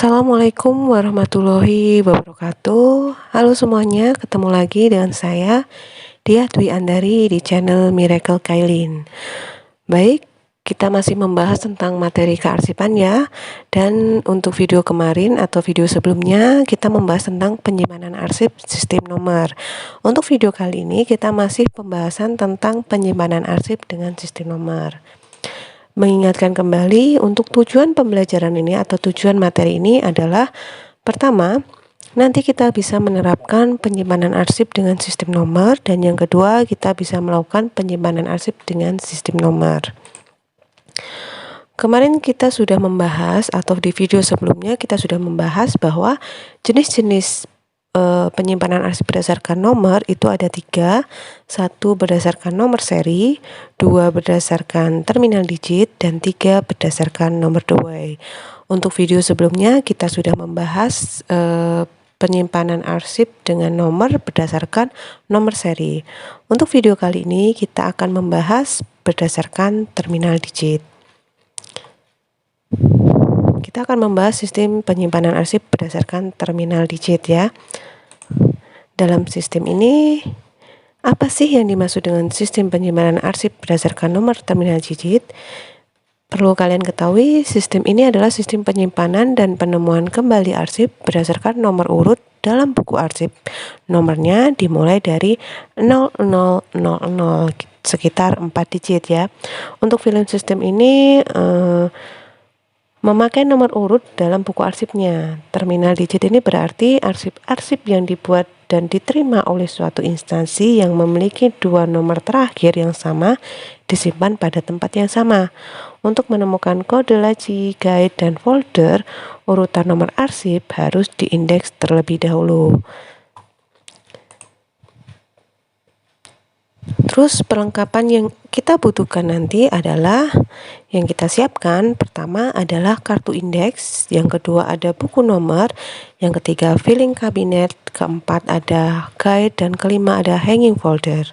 Assalamualaikum warahmatullahi wabarakatuh. Halo semuanya, ketemu lagi dengan saya Diah Dwi Andari di channel Miracle Kailin. Baik, kita masih membahas tentang materi kearsipan ya. Dan untuk video kemarin atau video sebelumnya kita membahas tentang penyimpanan arsip sistem nomor. Untuk video kali ini kita masih pembahasan tentang penyimpanan arsip dengan sistem nomor. Mengingatkan kembali untuk tujuan pembelajaran ini atau tujuan materi ini adalah pertama, nanti kita bisa menerapkan penyimpanan arsip dengan sistem nomor, dan yang kedua kita bisa melakukan penyimpanan arsip dengan sistem nomor. Kemarin kita sudah membahas atau di video sebelumnya kita sudah membahas bahwa jenis-jenis penyimpanan arsip berdasarkan nomor itu ada 3. 1 berdasarkan nomor seri, 2 berdasarkan terminal digit, dan 3 berdasarkan nomor doway. Untuk video sebelumnya kita sudah membahas penyimpanan arsip dengan nomor berdasarkan nomor seri. Untuk video kali ini kita akan membahas berdasarkan terminal digit. Kita akan membahas sistem penyimpanan arsip berdasarkan terminal digit ya. Dalam sistem ini, apa sih yang dimaksud dengan sistem penyimpanan arsip berdasarkan nomor terminal digit? Perlu kalian ketahui, sistem ini adalah sistem penyimpanan dan penemuan kembali arsip berdasarkan nomor urut dalam buku arsip. Nomornya dimulai dari 0000, sekitar 4 digit ya. Untuk film sistem ini memakai nomor urut dalam buku arsipnya. Terminal digit ini berarti arsip-arsip yang dibuat dan diterima oleh suatu instansi yang memiliki 2 nomor terakhir yang sama disimpan pada tempat yang sama. Untuk menemukan kode laci, guide, dan folder, urutan nomor arsip harus diindeks terlebih dahulu. Terus perlengkapan yang kita butuhkan nanti adalah yang kita siapkan. Pertama adalah kartu indeks, yang kedua ada buku nomor, yang ketiga filing kabinet, keempat ada guide, dan kelima ada hanging folder.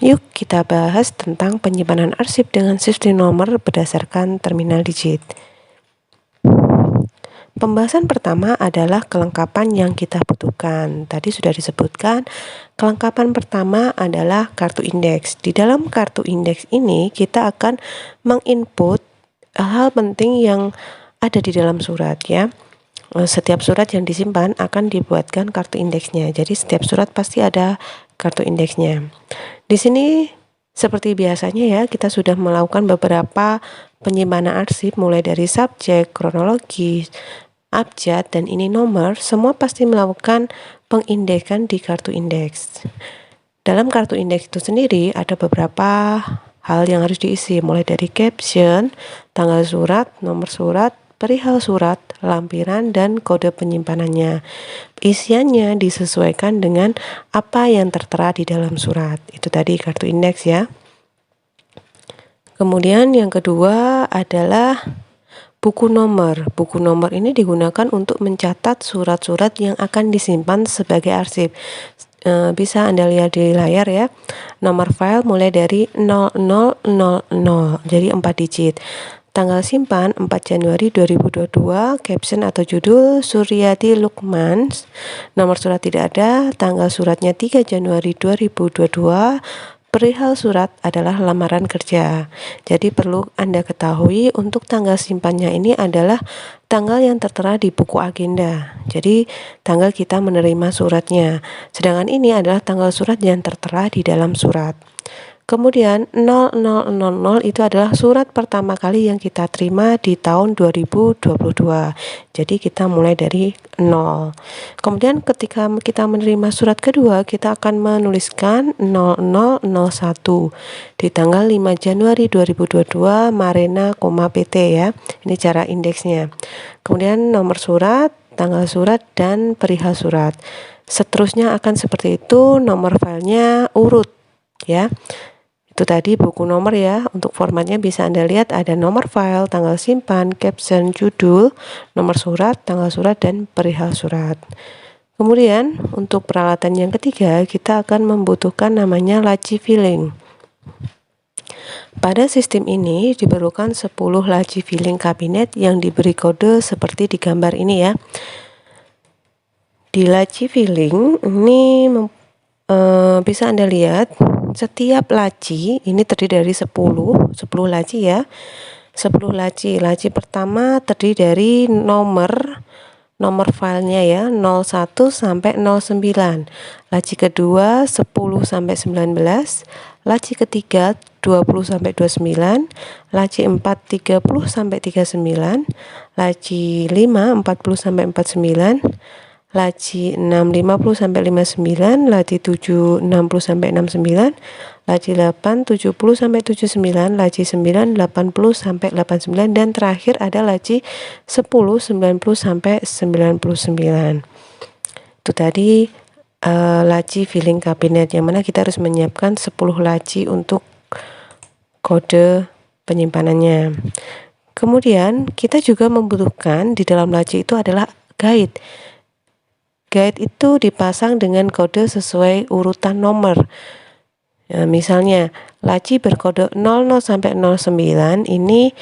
Yuk kita bahas tentang penyimpanan arsip dengan sistem nomor berdasarkan terminal digit. Pembahasan pertama adalah kelengkapan yang kita butuhkan. Tadi sudah disebutkan, kelengkapan pertama adalah kartu indeks. Di dalam kartu indeks ini kita akan menginput hal penting yang ada di dalam surat ya. Setiap surat yang disimpan akan dibuatkan kartu indeksnya. Jadi setiap surat pasti ada kartu indeksnya. Di sini seperti biasanya ya, kita sudah melakukan beberapa penyimpanan arsip mulai dari subjek, kronologi, abjad, dan ini nomor, semua pasti melakukan pengindekan di kartu indeks. Dalam kartu indeks itu sendiri ada beberapa hal yang harus diisi, mulai dari caption, tanggal surat, nomor surat, perihal surat, lampiran, dan kode penyimpanannya. Isiannya disesuaikan dengan apa yang tertera di dalam surat. Itu tadi kartu indeks ya. Kemudian yang kedua adalah buku nomor. Buku nomor ini digunakan untuk mencatat surat-surat yang akan disimpan sebagai arsip. Bisa Anda lihat di layar ya. Nomor file mulai dari 0000, jadi 4 digit. Tanggal simpan 4 Januari 2022, caption atau judul Suryati Lukman. Nomor surat tidak ada, tanggal suratnya 3 Januari 2022. Perihal surat adalah lamaran kerja. Jadi perlu Anda ketahui untuk tanggal simpannya ini adalah tanggal yang tertera di buku agenda. Jadi tanggal kita menerima suratnya. Sedangkan ini adalah tanggal surat yang tertera di dalam surat. Kemudian 0000 itu adalah surat pertama kali yang kita terima di tahun 2022. Jadi kita mulai dari 0. Kemudian ketika kita menerima surat kedua, kita akan menuliskan 0001 di tanggal 5 Januari 2022 Marena, PT ya. Ini cara indeksnya. Kemudian nomor surat, tanggal surat, dan perihal surat. Seterusnya akan seperti itu, nomor filenya urut ya. Itu tadi buku nomor ya. Untuk formatnya bisa Anda lihat ada nomor file, tanggal simpan, caption, judul, nomor surat, tanggal surat, dan perihal surat. Kemudian untuk peralatan yang ketiga kita akan membutuhkan namanya laci filing. Pada sistem ini diperlukan 10 laci filing kabinet yang diberi kode seperti di gambar ini ya. Di laci filing ini bisa Anda lihat setiap laci ini terdiri dari 10 laci ya. 10 laci. Laci pertama terdiri dari nomor filenya ya, 01 sampai 09. Laci kedua 10 sampai 19. Laci ketiga 20 sampai 29. Laci 4 30 sampai 39. Laci 5 40 sampai 49. Laci 6 50 sampai 59. Laci 7 60 sampai 69. Laci 8 70 sampai 79, laci 9 80 sampai 89, dan terakhir ada laci 10 90 sampai 99. Itu tadi laci filing kabinet, yang mana kita harus menyiapkan 10 laci untuk kode penyimpanannya. Kemudian kita juga membutuhkan di dalam laci itu adalah guide. Guide itu dipasang dengan kode sesuai urutan nomor. Nah, misalnya laci berkode 00 sampai 09 ini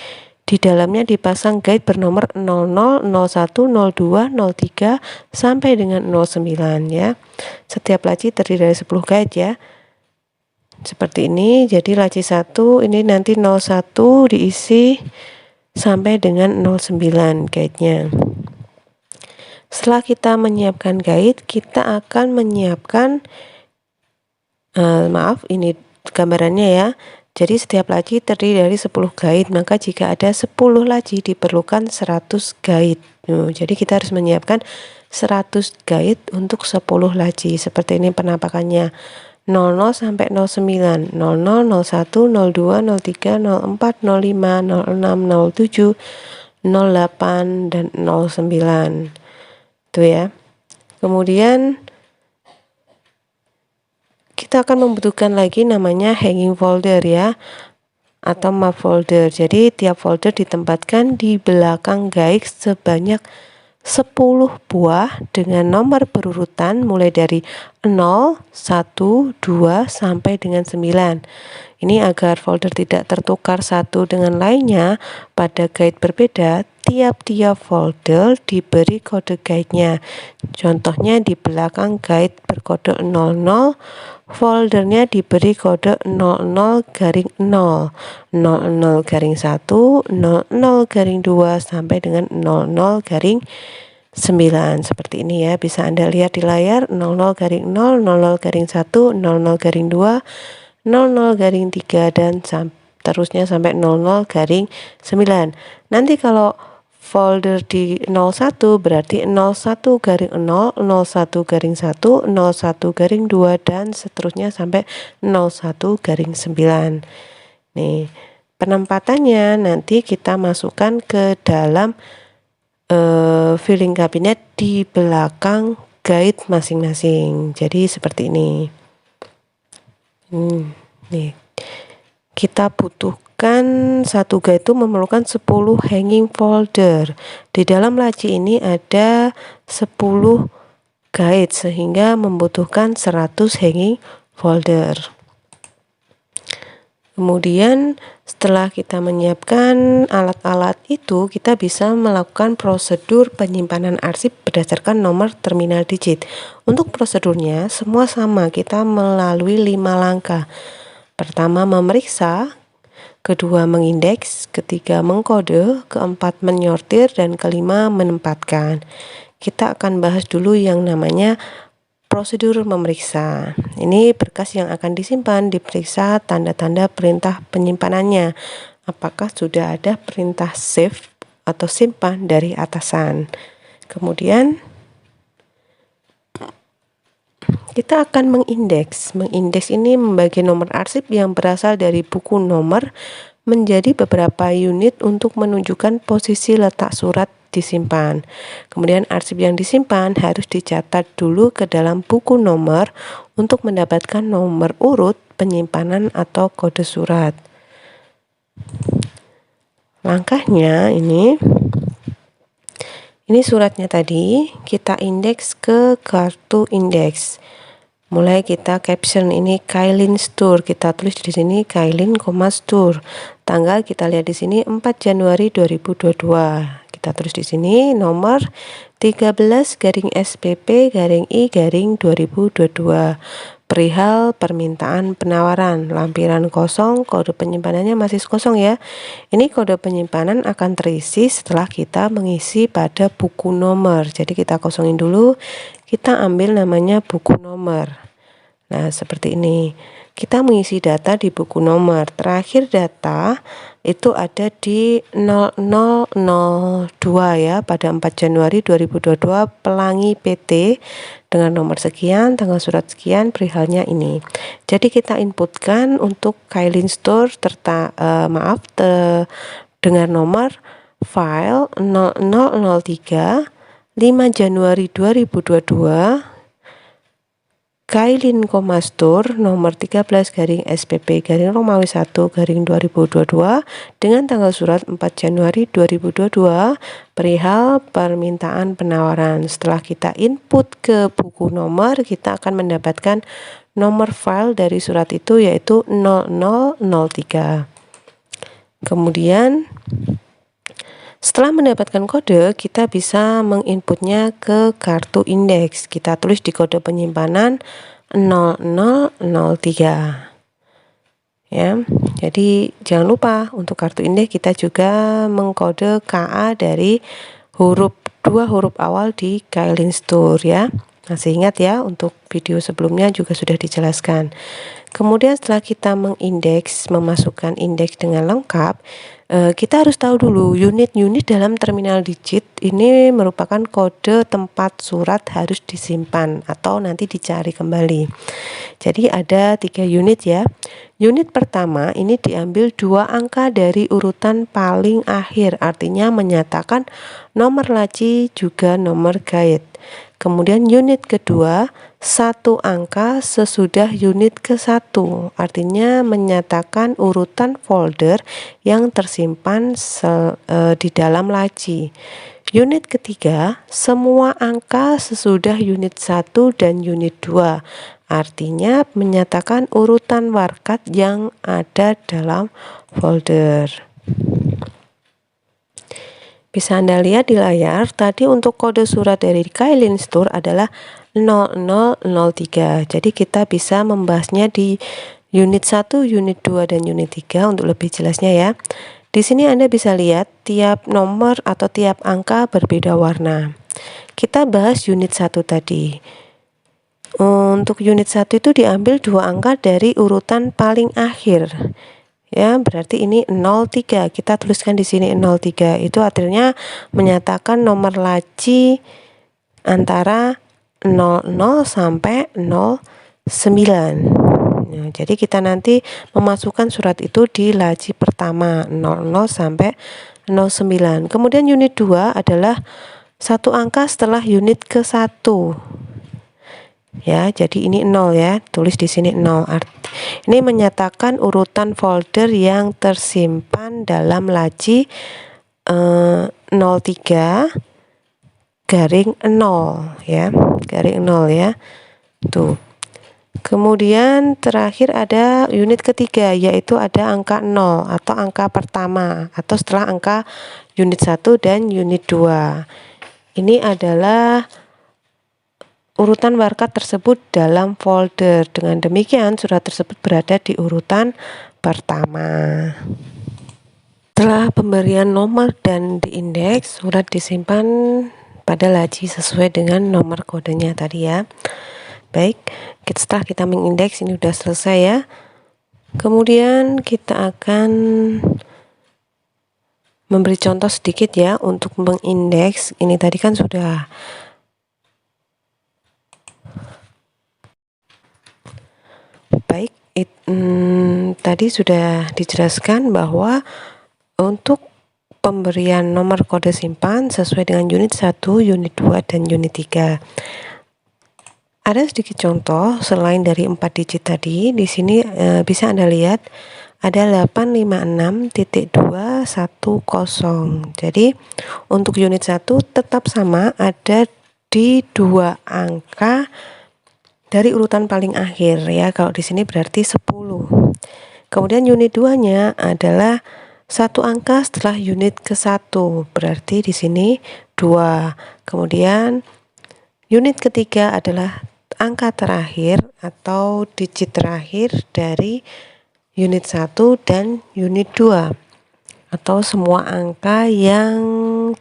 di dalamnya dipasang guide bernomor 00, 01, 02, 03 sampai dengan 09 ya. Setiap laci terdiri dari 10 guide ya. Seperti ini. Jadi laci 1 ini nanti 01 diisi sampai dengan 09 guide-nya. Setelah kita menyiapkan guide, kita akan menyiapkan maaf, ini gambarannya ya. Jadi setiap laci terdiri dari 10 guide, maka jika ada 10 laci diperlukan 100 guide. Jadi kita harus menyiapkan 100 guide untuk 10 laci. Seperti ini penampakannya. 00 sampai 09, 00, 01, 02, 03, 04, 05, 06, 07, 08, dan 09. Itu ya. Kemudian kita akan membutuhkan lagi namanya hanging folder ya, atau map folder. Jadi tiap folder ditempatkan di belakang guide sebanyak 10 buah dengan nomor berurutan mulai dari 0, 1, 2 sampai dengan 9. Ini agar folder tidak tertukar satu dengan lainnya pada guide berbeda. Tiap-tiap folder diberi kode guide-nya. Contohnya di belakang guide berkode 00, foldernya diberi kode 00 garing 0, 00 garing 1, 00 garing 2 sampai dengan 00 garing 9. Seperti ini ya, bisa Anda lihat di layar 00 garing 0, 00 garing 1, 00 garing 2, 00 garing 3, dan terusnya sampai 00 garing 9. Nanti kalau folder di 01 berarti 01 garing 0, 01 garing 1, 01 garing 2, dan seterusnya sampai 01 garing 9. Nih, penempatannya nanti kita masukkan ke dalam filing kabinet di belakang guide masing-masing. Jadi seperti ini. Nih, kita butuhkan satu guide itu memerlukan 10 hanging folder. Di dalam laci ini ada 10 guide sehingga membutuhkan 100 hanging folder. Kemudian setelah kita menyiapkan alat-alat itu, kita bisa melakukan prosedur penyimpanan arsip berdasarkan nomor terminal digit. Untuk prosedurnya semua sama, kita melalui 5 langkah. Pertama memeriksa, kedua mengindeks, ketiga mengkode, keempat menyortir, dan kelima menempatkan. Kita akan bahas dulu yang namanya prosedur memeriksa. Ini berkas yang akan disimpan, diperiksa tanda-tanda perintah penyimpanannya. Apakah sudah ada perintah save atau simpan dari atasan. Kemudian kita akan mengindeks. Mengindeks ini membagi nomor arsip yang berasal dari buku nomor menjadi beberapa unit untuk menunjukkan posisi letak surat disimpan. Kemudian arsip yang disimpan harus dicatat dulu ke dalam buku nomor untuk mendapatkan nomor urut penyimpanan atau kode surat. Langkahnya ini suratnya tadi kita indeks ke kartu indeks. Mulai kita caption ini Kailin Store, kita tulis di sini Kailin, Store. Tanggal kita lihat di sini 4 Januari 2022. Kita tulis di sini nomor 13-SPP-I-2022. Perihal permintaan penawaran, lampiran kosong, kode penyimpanannya masih kosong ya. Ini kode penyimpanan akan terisi setelah kita mengisi pada buku nomor. Jadi kita kosongin dulu, kita ambil namanya buku nomor. Nah, seperti ini. Kita mengisi data di buku nomor. Terakhir data itu ada di 0002 ya, pada 4 Januari 2022, Pelangi PT dengan nomor sekian, tanggal surat sekian, perihalnya ini. Jadi kita inputkan untuk Kailin Store dengan nomor file 0003 5 Januari 2022 Kailin, Store nomor 13-SPP-Romawi 1-2022 dengan tanggal surat 4 Januari 2022 perihal permintaan penawaran. Setelah kita input ke buku nomor, kita akan mendapatkan nomor file dari surat itu yaitu 0003. Kemudian setelah mendapatkan kode, kita bisa menginputnya ke kartu indeks. Kita tulis di kode penyimpanan 0003. Ya, jadi jangan lupa untuk kartu indeks kita juga mengkode KA dari dua huruf awal di Kailin Store ya. Masih ingat ya, untuk video sebelumnya juga sudah dijelaskan. Kemudian setelah kita memasukkan indeks dengan lengkap, kita harus tahu dulu unit-unit dalam terminal digit ini merupakan kode tempat surat harus disimpan atau nanti dicari kembali. Jadi ada 3 unit ya. Unit pertama ini diambil 2 angka dari urutan paling akhir, artinya menyatakan nomor laci juga nomor guide. Kemudian unit kedua 1 angka sesudah unit ke-1, artinya menyatakan urutan folder yang tersimpan di dalam laci. Unit ketiga semua angka sesudah unit 1 dan unit 2, artinya menyatakan urutan warkat yang ada dalam folder. Bisa Anda lihat di layar, tadi untuk kode surat dari Kailin Store adalah 0003. Jadi kita bisa membahasnya di unit 1, unit 2, dan unit 3 untuk lebih jelasnya ya. Di sini Anda bisa lihat tiap nomor atau tiap angka berbeda warna. Kita bahas unit 1 tadi. Untuk unit 1 itu diambil 2 angka dari urutan paling akhir. Ya, berarti ini 03. Kita tuliskan di sini 03. Itu artinya menyatakan nomor laci antara 00 sampai 09. Nah, jadi kita nanti memasukkan surat itu di laci pertama 00 sampai 09. Kemudian unit 2 adalah 1 angka setelah unit ke-1. Ya, jadi ini 0 ya, tulis di sini 0. Ini menyatakan urutan folder yang tersimpan dalam laci 03 garing 0 ya, garing 0 ya. Tuh. Kemudian terakhir ada unit ketiga, yaitu ada angka 0 atau angka pertama atau setelah angka unit 1 dan unit 2. Ini adalah urutan warkat tersebut dalam folder. Dengan demikian surat tersebut berada di urutan pertama. Setelah pemberian nomor dan diindeks, surat disimpan pada laci sesuai dengan nomor kodenya tadi ya. Baik, setelah kita mengindeks ini sudah selesai ya. Kemudian kita akan memberi contoh sedikit ya untuk mengindeks. Ini tadi kan sudah baik, tadi sudah dijelaskan bahwa untuk pemberian nomor kode simpan sesuai dengan unit 1, unit 2, dan unit 3. Ada sedikit contoh selain dari 4 digit tadi. Di sini bisa Anda lihat ada 856.210. Jadi untuk unit 1 tetap sama, ada di 2 angka dari urutan paling akhir ya. Kalau di sini berarti 10. Kemudian unit 2-nya adalah satu angka setelah unit ke-1, berarti di sini 2. Kemudian unit ketiga adalah angka terakhir atau digit terakhir dari unit 1 dan unit 2, atau semua angka yang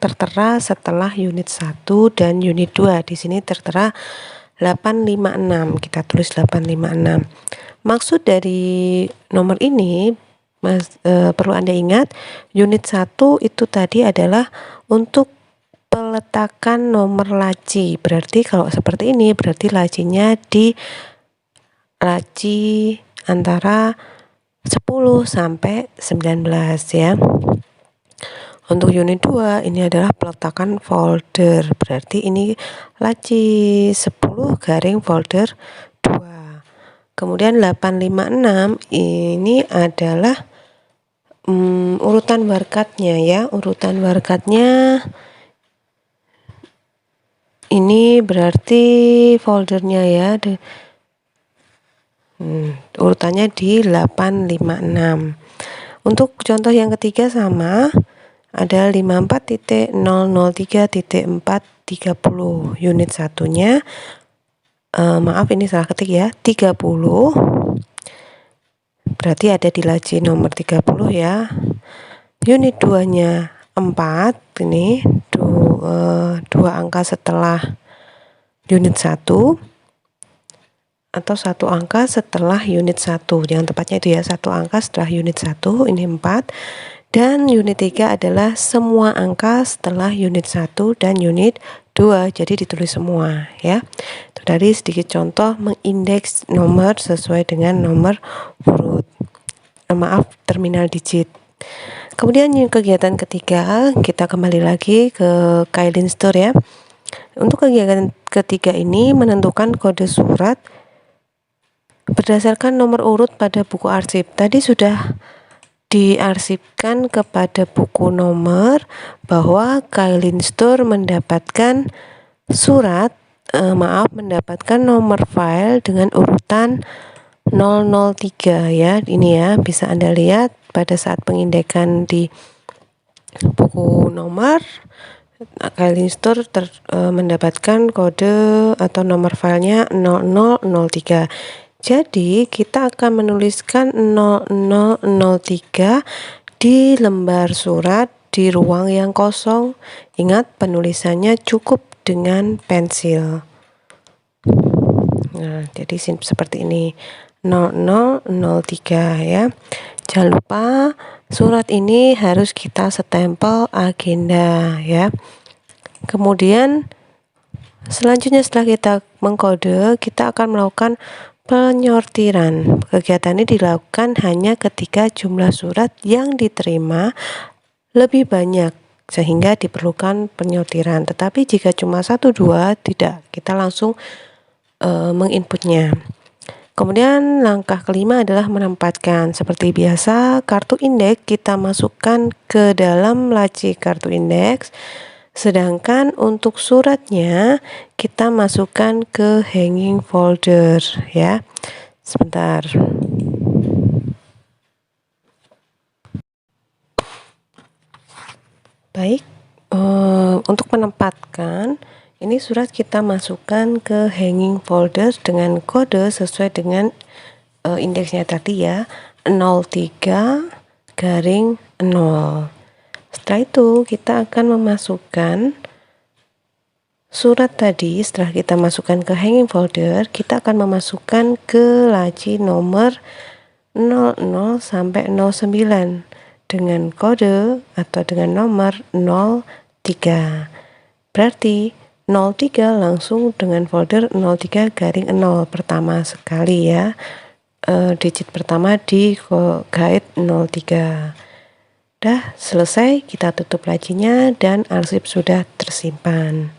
tertera setelah unit 1 dan unit 2. Di sini tertera 856, kita tulis 856. Maksud dari nomor ini perlu Anda ingat, unit 1 itu tadi adalah untuk peletakan nomor laci. Berarti kalau seperti ini, berarti lacinya di laci antara 10 sampai 19 ya. Untuk unit 2 ini adalah peletakan folder. Berarti ini laci 10 garing folder 2. Kemudian 856 ini adalah urutan warkatnya ya. Urutan warkatnya ini berarti foldernya ya. Urutannya di 856. Untuk contoh yang ketiga sama, ada 54.003.430. Unit satunya, maaf ini salah ketik ya, 30. Berarti ada di laci nomor 30 ya. Unit 2-nya 4, ini 2 angka setelah unit 1, atau satu angka setelah unit 1. Yang tepatnya itu ya, satu angka setelah unit 1, ini 4. Dan unit 3 adalah semua angka setelah unit 1 dan unit 2. Jadi ditulis semua ya. Itu dari sedikit contoh mengindeks nomor sesuai dengan nomor urut. Terminal digit. Kemudian kegiatan ketiga, kita kembali lagi ke Kailin Store ya. Untuk kegiatan ketiga ini menentukan kode surat berdasarkan nomor urut pada buku arsip. Tadi sudah diarsipkan kepada buku nomor bahwa Kailin Store mendapatkan surat, mendapatkan nomor file dengan urutan 003 ya. Ini ya, bisa Anda lihat pada saat pengindekan di buku nomor, Kailin Store mendapatkan kode atau nomor filenya 0003. Jadi kita akan menuliskan 0003 di lembar surat di ruang yang kosong. Ingat, penulisannya cukup dengan pensil. Nah, jadi seperti ini, 0003 ya. Jangan lupa surat ini harus kita stempel agenda ya. Kemudian selanjutnya setelah kita mengkode, kita akan melakukan penyortiran. Kegiatan ini dilakukan hanya ketika jumlah surat yang diterima lebih banyak sehingga diperlukan penyortiran. Tetapi jika cuma 1-2 tidak, kita langsung menginputnya. Kemudian langkah kelima adalah menempatkan. Seperti biasa, kartu indeks kita masukkan ke dalam laci kartu indeks. Sedangkan untuk suratnya kita masukkan ke hanging folder ya. Sebentar. Baik, untuk menempatkan ini surat kita masukkan ke hanging folder dengan kode sesuai dengan indeksnya tadi ya, 03 garing 0. Setelah itu kita akan memasukkan surat tadi. Setelah kita masukkan ke hanging folder, kita akan memasukkan ke laci nomor 00 sampai 09 dengan kode atau dengan nomor 03. Berarti 03 langsung dengan folder 03 garing 0 pertama sekali ya. Digit pertama di guide 03. Udah selesai, kita tutup lacinya dan arsip sudah tersimpan.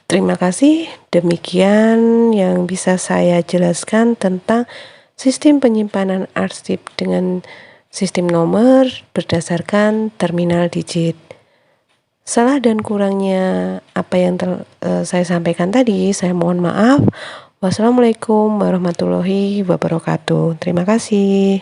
Terima kasih, demikian yang bisa saya jelaskan tentang sistem penyimpanan arsip dengan sistem nomor berdasarkan terminal digit. Salah dan kurangnya apa yang saya sampaikan tadi, saya mohon maaf. Wassalamualaikum warahmatullahi wabarakatuh. Terima kasih.